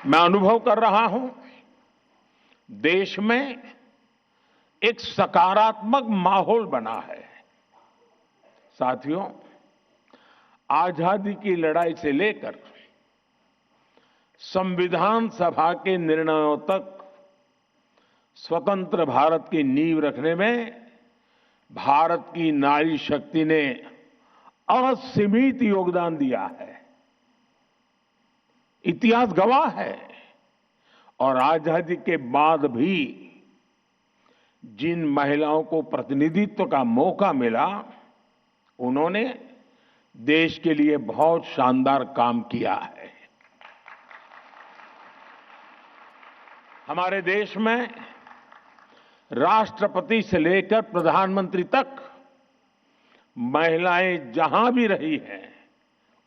मैं अनुभव कर रहा हूं, देश में एक सकारात्मक माहौल बना है। साथियों, आजादी की लड़ाई से लेकर संविधान सभा के निर्णयों तक स्वतंत्र भारत की नींव रखने में भारत की नारी शक्ति ने असीमित योगदान दिया है। इतिहास गवाह है। और आजादी के बाद भी जिन महिलाओं को प्रतिनिधित्व का मौका मिला, उन्होंने देश के लिए बहुत शानदार काम किया है। हमारे देश में राष्ट्रपति से लेकर प्रधानमंत्री तक महिलाएं जहां भी रही हैं,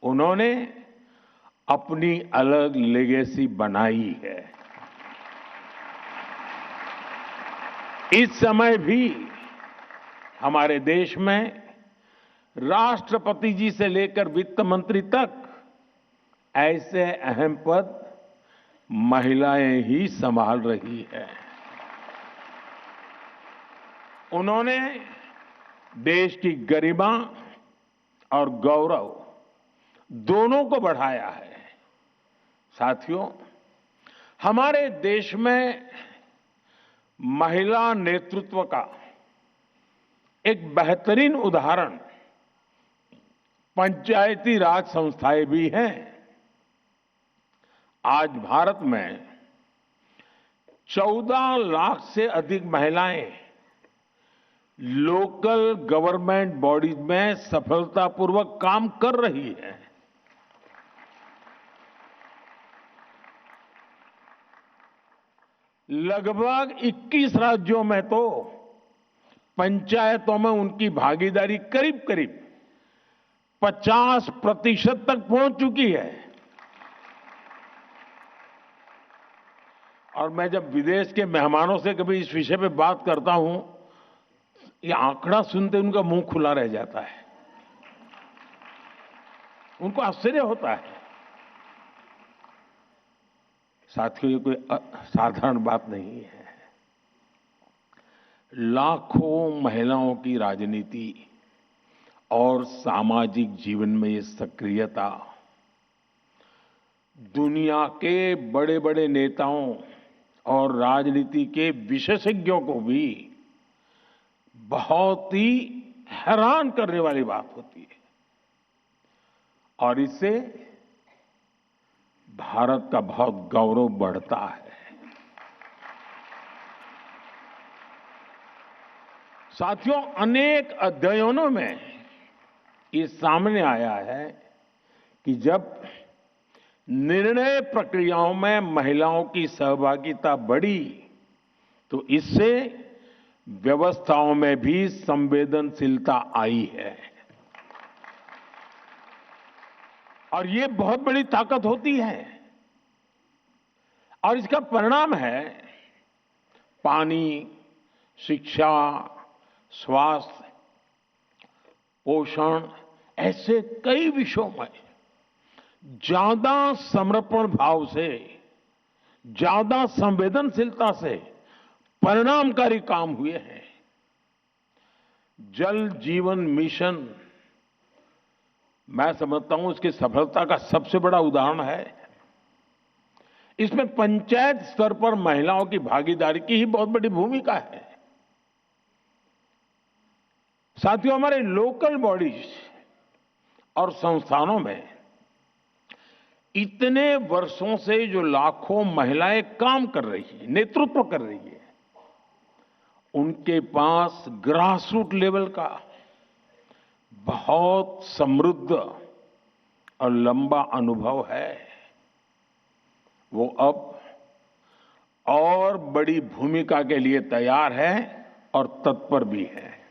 उन्होंने अपनी अलग लेगेसी बनाई है। इस समय भी हमारे देश में राष्ट्रपति जी से लेकर वित्त मंत्री तक ऐसे अहम पद महिलाएं ही संभाल रही है। उन्होंने देश की गरिमा और गौरव दोनों को बढ़ाया है। साथियों, हमारे देश में महिला नेतृत्व का एक बेहतरीन उदाहरण पंचायती राज संस्थाएं भी हैं। आज भारत में 14 लाख से अधिक महिलाएं लोकल गवर्नमेंट बॉडीज में सफलतापूर्वक काम कर रही हैं। लगभग 21 राज्यों में तो पंचायतों में उनकी भागीदारी करीब करीब 50% तक पहुंच चुकी है। और मैं जब विदेश के मेहमानों से कभी इस विषय पे बात करता हूं, ये आंकड़ा सुनते उनका मुंह खुला रह जाता है। उनको आश्चर्य होता है। साथियों, ये कोई साधारण बात नहीं है। लाखों महिलाओं की राजनीति और सामाजिक जीवन में ये सक्रियता दुनिया के बड़े बड़े नेताओं और राजनीति के विशेषज्ञों को भी बहुत ही हैरान करने वाली बात होती है। और इससे भारत का बहुत गौरव बढ़ता है। साथियों, अनेक अध्ययनों में ये सामने आया है कि जब निर्णय प्रक्रियाओं में महिलाओं की सहभागिता बढ़ी, तो इससे व्यवस्थाओं में भी संवेदनशीलता आई है। और ये बहुत बड़ी ताकत होती है। और इसका परिणाम है पानी, शिक्षा, स्वास्थ्य, पोषण, ऐसे कई विषयों में ज्यादा समर्पण भाव से, ज्यादा संवेदनशीलता से परिणामकारी काम हुए हैं। जल जीवन मिशन, मैं समझता हूं इसकी सफलता का सबसे बड़ा उदाहरण है। इसमें पंचायत स्तर पर महिलाओं की भागीदारी की ही बहुत बड़ी भूमिका है। साथियों, हमारे लोकल बॉडीज और संस्थानों में इतने वर्षों से जो लाखों महिलाएं काम कर रही है, नेतृत्व कर रही है, उनके पास ग्रास रूट लेवल का बहुत समृद्ध और लंबा अनुभव है। वो अब और बड़ी भूमिका के लिए तैयार है और तत्पर भी है।